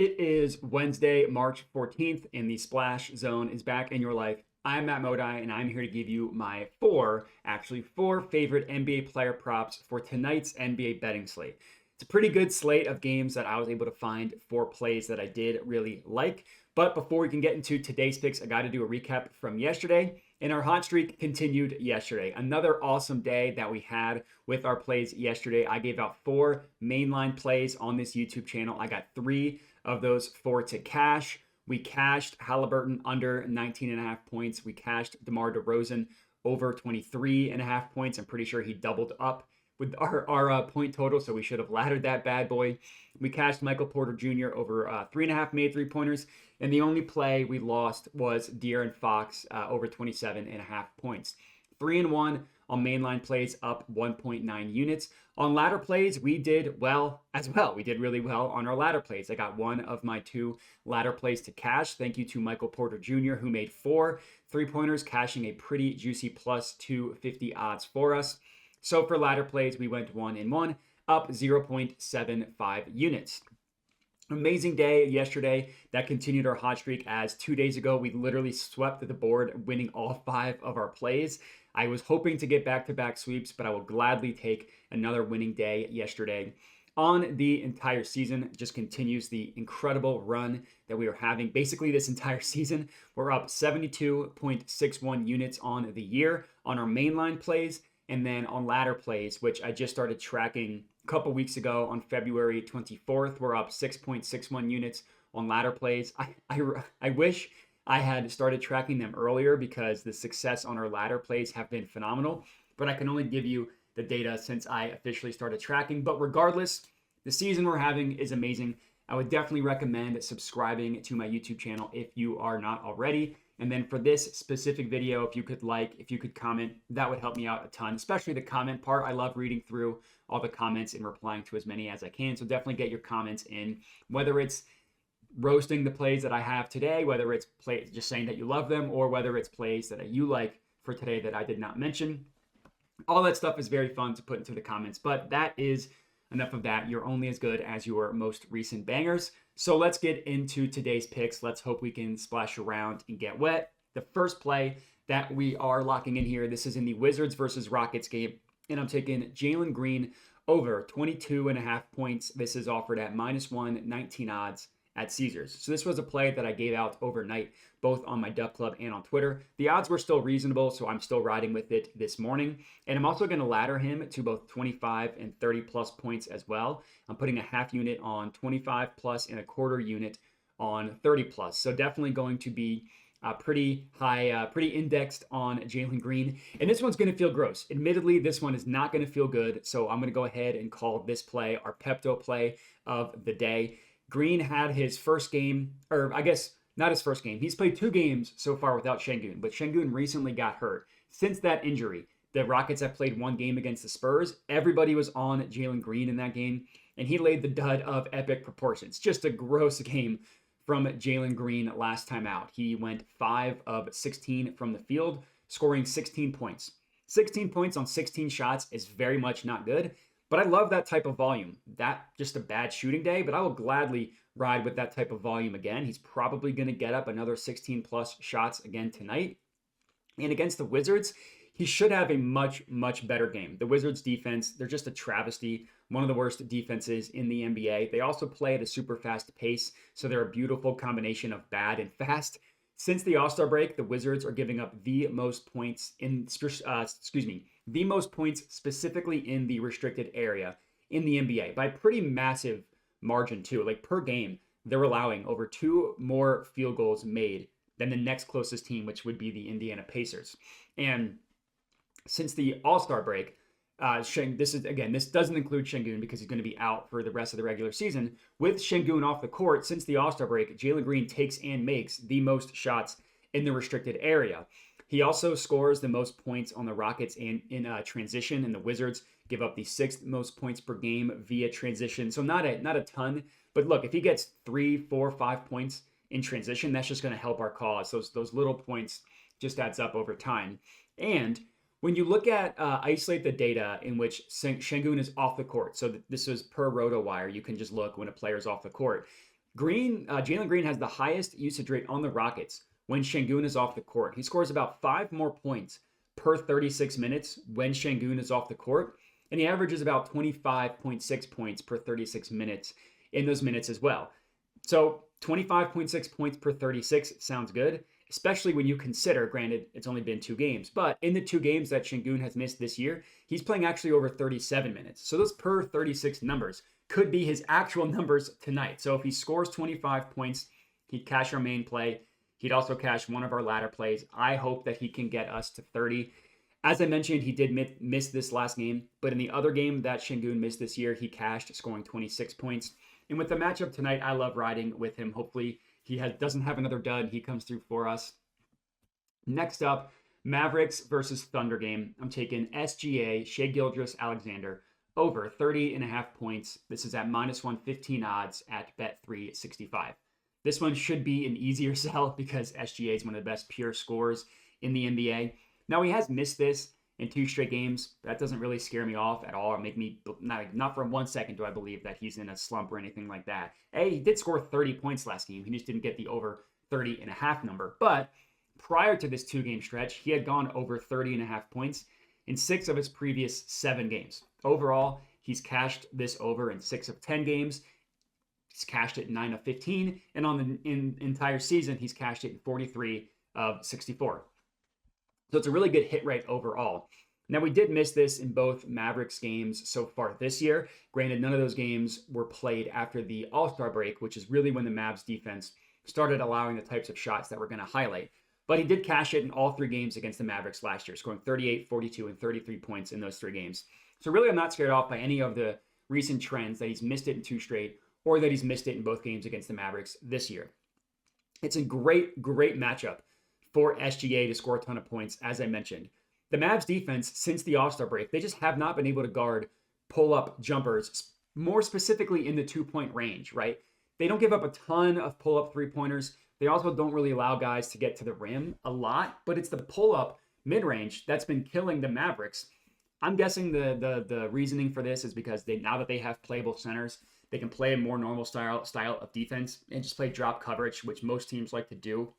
It is Wednesday, March 14th, and the Splash Zone is back in your life. I'm Matt Modi, and I'm here to give you my four favorite NBA player props for tonight's NBA betting slate. It's a pretty good slate of games that I was able to find for plays that I did really like. But before we can get into today's picks, I got to do a recap from yesterday. And our hot streak continued yesterday. Another awesome day that we had with our plays yesterday. I gave out four mainline plays on this YouTube channel. I got three of those four to cash. We cashed Halliburton under 19 and a half points. We cashed DeMar DeRozan over 23 and a half points. I'm pretty sure he doubled up with our point total, so we should have laddered that bad boy. We cashed Michael Porter Jr. over 3.5 made three-pointers, and the only play we lost was De'Aaron Fox over 27 and a half points. 3-1 on mainline plays, up 1.9 units. On ladder plays, we did well as well. We did really well on our ladder plays. I got one of my two ladder plays to cash. Thank you to Michael Porter Jr., who made 4 3-pointers, cashing a pretty juicy plus 250 odds for us. So for ladder plays, we went 1-1, up 0.75 units. Amazing day yesterday. That continued our hot streak, as 2 days ago, we literally swept the board, winning all 5 of our plays. I was hoping to get back-to-back sweeps, but I will gladly take another winning day yesterday. On the entire season, just continues the incredible run that we are having. Basically, this entire season, we're up 72.61 units on the year on our mainline plays. And then on ladder plays, which I just started tracking a couple weeks ago on February 24th, we're up 6.61 units on ladder plays. I wish I had started tracking them earlier, because the success on our ladder plays have been phenomenal. But I can only give you the data since I officially started tracking. But regardless, the season we're having is amazing. I would definitely recommend subscribing to my YouTube channel if you are not already. And then for this specific video, if you could comment, that would help me out a ton, especially the comment part. I love reading through all the comments and replying to as many as I can. So definitely get your comments in, whether it's roasting the plays that I have today, whether it's plays just saying that you love them, or whether it's plays that you like for today that I did not mention. All that stuff is very fun to put into the comments, but that is enough of that. You're only as good as your most recent bangers. So let's get into today's picks. Let's hope we can splash around and get wet. The first play that we are locking in here, this is in the Wizards versus Rockets game, and I'm taking Jaylen Green over 22 and a half points. This is offered at -119 odds at Caesars. So this was a play that I gave out overnight, both on my Duck Club and on Twitter. The odds were still reasonable, so I'm still riding with it this morning. And I'm also going to ladder him to both 25 and 30 plus points as well. I'm putting a half unit on 25 plus and a quarter unit on 30 plus. So definitely going to be pretty high, pretty indexed on Jaylen Green. And this one's going to feel gross. Admittedly, this one is not going to feel good. So I'm going to go ahead and call this play our Pepto play of the day. Green had his first game, or I guess not his first game. He's played 2 games so far without Şengün, but Şengün recently got hurt. Since that injury, the Rockets have played 1 game against the Spurs. Everybody was on Jaylen Green in that game, and he laid the dud of epic proportions. Just a gross game from Jaylen Green last time out. He went 5 of 16 from the field, scoring 16 points. 16 points on 16 shots is very much not good. But I love that type of volume. That just a bad shooting day, but I will gladly ride with that type of volume again. He's probably going to get up another 16 plus shots again tonight. And against the Wizards, he should have a much, much better game. The Wizards defense, they're just a travesty. One of the worst defenses in the NBA. They also play at a super fast pace, so they're a beautiful combination of bad and fast. Since the All-Star break, the Wizards are giving up the most points the most points specifically in the restricted area in the NBA by a pretty massive margin too. Like per game, they're allowing over 2 more field goals made than the next closest team, which would be the Indiana Pacers. And since the All-Star break, this doesn't include Şengün because he's going to be out for the rest of the regular season. With Şengün off the court, since the All-Star break, Jaylen Green takes and makes the most shots in the restricted area. He also scores the most points on the Rockets in transition, and the Wizards give up the 6th most points per game via transition. So not a ton, but look, if he gets 3, 4, 5 points in transition, that's just going to help our cause. Those little points just adds up over time. And when you look at isolate the data in which Şengün is off the court, so this was per RotoWire, you can just look when a player's off the court. Jaylen Green has the highest usage rate on the Rockets when Şengün is off the court. He scores about 5 more points per 36 minutes when Şengün is off the court, and he averages about 25.6 points per 36 minutes in those minutes as well. So 25.6 points per 36 sounds good, especially when you consider, granted, it's only been 2 games, but in the 2 games that Şengün has missed this year, he's playing actually over 37 minutes. So those per 36 numbers could be his actual numbers tonight. So if he scores 25 points, he'd cash our main play. He'd also cash one of our ladder plays. I hope that he can get us to 30. As I mentioned, he did miss this last game, but in the other game that Şengün missed this year, he cashed, scoring 26 points. And with the matchup tonight, I love riding with him. Hopefully doesn't have another dud. He comes through for us. Next up, Mavericks versus Thunder game. I'm taking SGA, Shai Gilgeous-Alexander, over 30.5 points. This is at -115 odds at Bet365. This one should be an easier sell because SGA is one of the best pure scorers in the NBA. Now, he has missed this in 2 straight games. That doesn't really scare me off at all or make me, not for 1 second do I believe that he's in a slump or anything like that. He did score 30 points last game. He just didn't get the over 30.5 number. But prior to this 2-game stretch, he had gone over 30.5 points in 6 of his previous 7 games. Overall, he's cashed this over in 6 of 10 games. He's cashed it in 9 of 15. And on the entire season, he's cashed it in 43 of 64. So it's a really good hit rate overall. Now, we did miss this in both Mavericks games so far this year. Granted, none of those games were played after the All-Star break, which is really when the Mavs defense started allowing the types of shots that we're going to highlight. But he did cash it in all 3 games against the Mavericks last year, scoring 38, 42, and 33 points in those 3 games. So really, I'm not scared off by any of the recent trends that he's missed it in 2 straight or that he's missed it in both games against the Mavericks this year. It's a great matchup for SGA to score a ton of points, as I mentioned. The Mavs defense, since the All-Star break, they just have not been able to guard pull-up jumpers, more specifically in the 2-point range, right? They don't give up a ton of pull-up 3-pointers. They also don't really allow guys to get to the rim a lot, but it's the pull-up mid-range that's been killing the Mavericks. I'm guessing the reasoning for this is because now that they have playable centers, they can play a more normal style of defense and just play drop coverage, which most teams like to do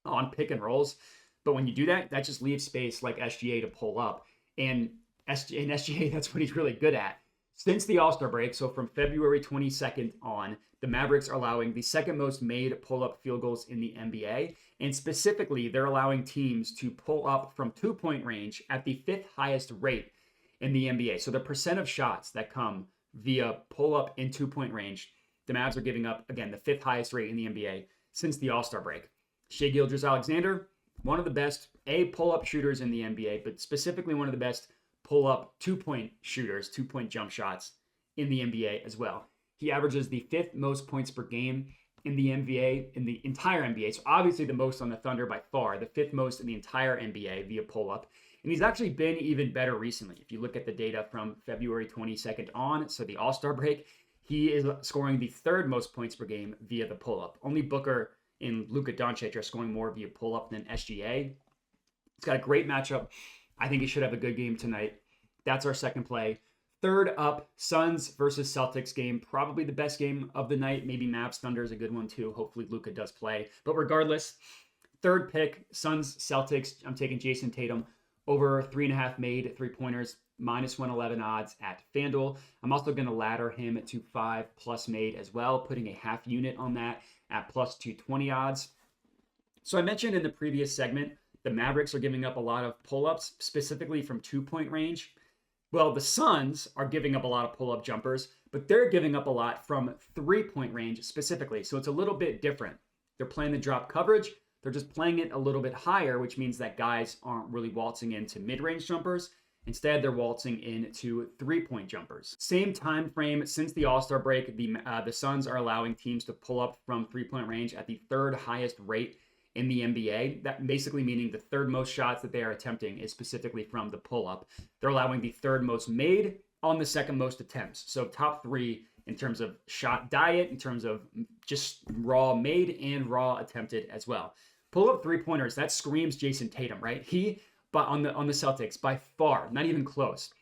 on pick and rolls. But when you do that, that just leaves space like SGA to pull up. And SGA, that's what he's really good at. Since the All-Star break, so from February 22nd on, the Mavericks are allowing the second most made pull-up field goals in the NBA. And specifically, they're allowing teams to pull up from 2-point range at the 5th highest rate in the NBA. So the percent of shots that come via pull-up in 2-point range, the Mavs are giving up, again, the 5th highest rate in the NBA since the All-Star break. Shai Gilgeous-Alexander, one of the best pull-up shooters in the NBA, but specifically one of the best pull-up 2-point shooters, 2-point jump shots in the NBA as well. He averages the 5th most points per game in the NBA, in the entire NBA. So obviously the most on the Thunder by far, the 5th most in the entire NBA via pull-up. And he's actually been even better recently. If you look at the data from February 22nd on, so the All-Star break, he is scoring the 3rd most points per game via the pull-up. Only Booker and Luka Doncic are scoring more via pull-up than SGA. He's got a great matchup. I think he should have a good game tonight. That's our second play. Third up, Suns versus Celtics game. Probably the best game of the night. Maybe Mavs Thunder is a good one too. Hopefully Luka does play. But regardless, third pick, Suns Celtics. I'm taking Jason Tatum over 3.5 made 3-pointers, -111 odds at FanDuel. I'm also going to ladder him to 5+ made as well, putting a half unit on that at +220 odds. So I mentioned in the previous segment, the Mavericks are giving up a lot of pull-ups, specifically from 2-point range. Well, the Suns are giving up a lot of pull-up jumpers, but they're giving up a lot from 3-point range specifically. So it's a little bit different. They're playing the drop coverage. They're just playing it a little bit higher, which means that guys aren't really waltzing into mid-range jumpers. Instead, they're waltzing into 3-point jumpers. Same time frame since the All-Star break, the Suns are allowing teams to pull up from 3-point range at the 3rd highest rate in the NBA. That basically meaning the 3rd most shots that they are attempting is specifically from the pull-up. They're allowing the 3rd most made on the 2nd most attempts. So top 3 in terms of shot diet, in terms of just raw made and raw attempted as well. Pull-up 3-pointers, that screams Jason Tatum, right? But on the Celtics, by far, not even close,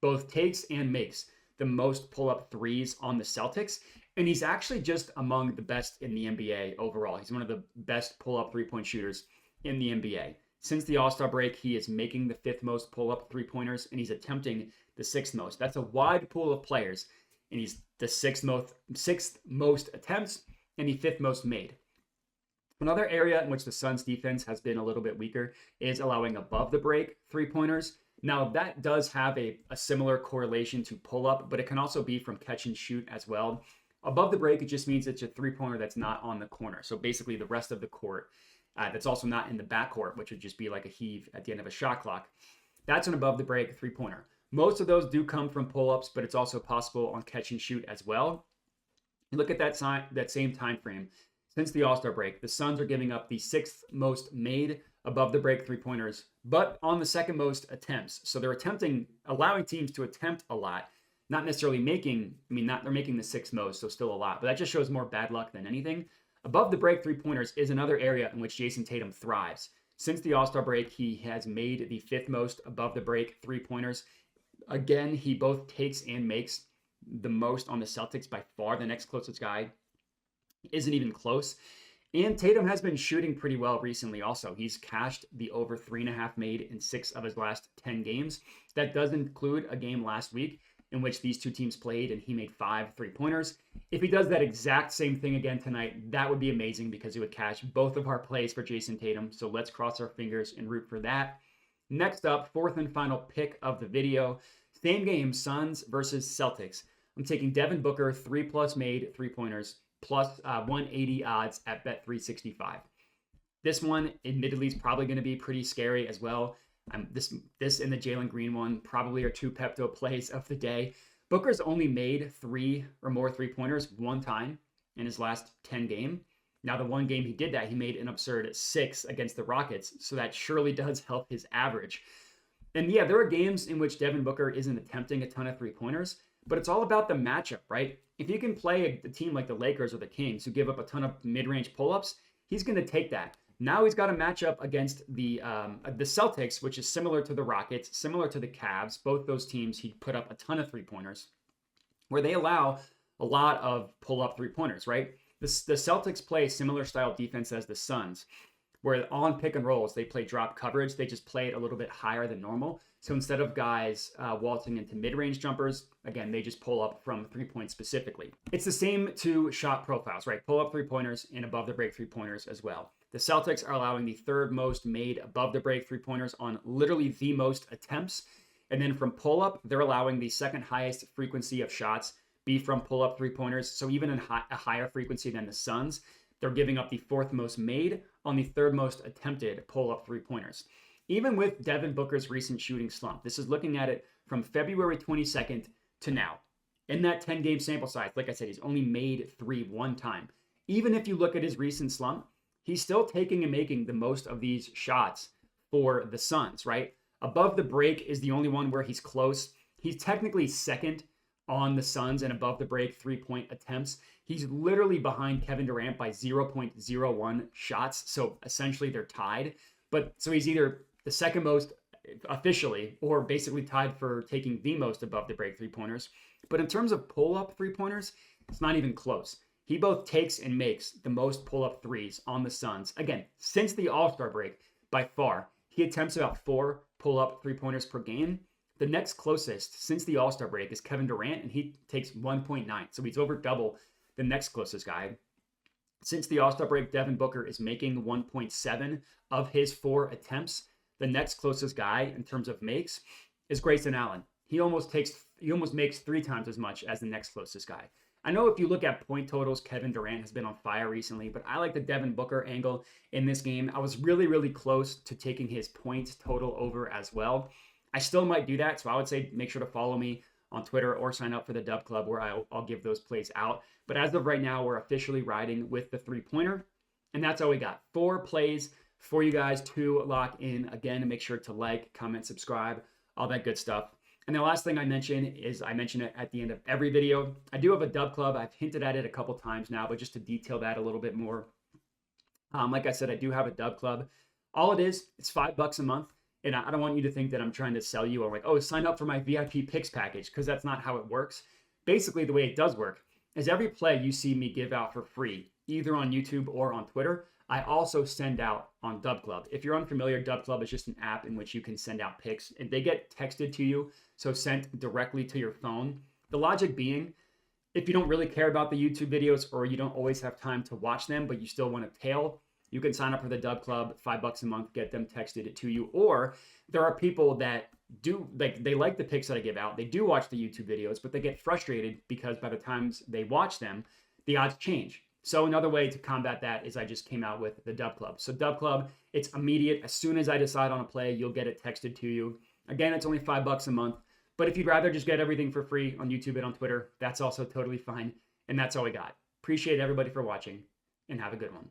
both takes and makes the most pull-up 3s on the Celtics. And he's actually just among the best in the NBA overall. He's one of the best pull-up three-point shooters in the NBA. Since the All-Star break, he is making the 5th most pull-up three-pointers, and he's attempting the 6th most. That's a wide pool of players, and he's the sixth most attempts and the 5th most made. Another area in which the Suns defense has been a little bit weaker is allowing above the break three-pointers. Now, that does have a similar correlation to pull-up, but it can also be from catch and shoot as well. Above the break, it just means it's a three-pointer that's not on the corner. So basically the rest of the court that's also not in the backcourt, which would just be like a heave at the end of a shot clock. That's an above the break three-pointer. Most of those do come from pull-ups, but it's also possible on catch and shoot as well. And look at that same time frame. Since the All-Star break, the Suns are giving up the 6th most made above the break three-pointers, but on the 2nd most attempts. So they're allowing teams to attempt a lot, not necessarily they're making the 6th most, so still a lot, but that just shows more bad luck than anything. Above the break three-pointers is another area in which Jayson Tatum thrives. Since the All-Star break, he has made the 5th most above the break three-pointers. Again, he both takes and makes the most on the Celtics by far. The next closest guy isn't even close. And Tatum has been shooting pretty well recently also. He's cashed the over 3.5 made in 6 of his last 10 games. That does include a game last week in which these two teams played and he made 5 3-pointers. If he does that exact same thing again tonight, that would be amazing because it would cash both of our plays for Jayson Tatum. So let's cross our fingers and root for that. Next up, 4th and final pick of the video. Same game, Suns versus Celtics. I'm taking Devin Booker, 3+ made 3-pointers, plus 180 odds at Bet365. This one, admittedly, is probably going to be pretty scary as well. This and the Jaylen Green one probably are 2 Pepto plays of the day. Booker's only made 3 or more 3-pointers one time in his last 10 games. Now, the one game he did that, he made an absurd 6 against the Rockets, so that surely does help his average. And yeah, there are games in which Devin Booker isn't attempting a ton of 3-pointers, but it's all about the matchup, right? If you can play a team like the Lakers or the Kings who give up a ton of mid-range pull-ups, he's going to take that. Now he's got a matchup against the Celtics, which is similar to the Rockets, similar to the Cavs. Both those teams, he put up a ton of 3-pointers, where they allow a lot of pull-up 3-pointers, right? The Celtics play a similar style defense as the Suns, where on pick and rolls, they play drop coverage. They just play it a little bit higher than normal. So instead of guys waltzing into mid-range jumpers, again, they just pull up from 3-point specifically. It's the same to shot profiles, right? Pull up 3-pointers and above the break 3-pointers as well. The Celtics are allowing the 3rd most made above the break 3-pointers on literally the most attempts. And then from pull up, they're allowing the 2nd highest frequency of shots be from pull up 3-pointers. So even in a higher frequency than the Suns, they're giving up the 4th most made on the 3rd most attempted pull up 3-pointers. Even with Devin Booker's recent shooting slump, this is looking at it from February 22nd to now. In that 10-game sample size, like I said, he's only made 3 one time. Even if you look at his recent slump, he's still taking and making the most of these shots for the Suns, right? Above the break is the only one where he's close. He's technically 2nd on the Suns and above the break 3-point attempts. He's literally behind Kevin Durant by 0.01 shots. So essentially they're tied. But so he's either the 2nd most officially or basically tied for taking the most above the break 3-pointers. But in terms of pull-up 3-pointers, it's not even close. He both takes and makes the most pull-up 3s on the Suns. Again, since the All-Star break, by far, he attempts about 4 pull-up 3-pointers per game. The next closest since the All-Star break is Kevin Durant, and he takes 1.9. So he's over double the next closest guy. Since the All-Star break, Devin Booker is making 1.7 of his 4 attempts. The next closest guy in terms of makes is Grayson Allen. He almost makes 3 times as much as the next closest guy. I know if you look at point totals, Kevin Durant has been on fire recently, but I like the Devin Booker angle in this game. I was really, really close to taking his points total over as well. I still might do that, so I would say make sure to follow me on Twitter or sign up for the Dub Club where I'll give those plays out. But as of right now, we're officially riding with the 3-pointer, and that's all we got. 4 plays for you guys to lock in. Again, make sure to like, comment, subscribe, all that good stuff. And the last thing I mention is I mention it at the end of every video. I do have a Dub Club. I've hinted at it a couple times now, but just to detail that a little bit more. Like I said, I do have a Dub Club. All it is, it's $5 a month. And I don't want you to think that I'm trying to sell you or like, oh, sign up for my VIP picks package, because that's not how it works. Basically, the way it does work is every play you see me give out for free, either on YouTube or on Twitter, I also send out on Dub Club. If you're unfamiliar, Dub Club is just an app in which you can send out picks, and they get texted to you, so sent directly to your phone. The logic being, if you don't really care about the YouTube videos or you don't always have time to watch them, but you still want to tail, you can sign up for the Dub Club, $5 a month, get them texted to you. Or there are people that do, like, they like the picks that I give out. They do watch the YouTube videos, but they get frustrated because by the times they watch them, the odds change. So another way to combat that is I just came out with the Dub Club. So Dub Club, it's immediate. As soon as I decide on a play, you'll get it texted to you. Again, it's only $5 a month. But if you'd rather just get everything for free on YouTube and on Twitter, that's also totally fine. And that's all we got. Appreciate everybody for watching, and have a good one.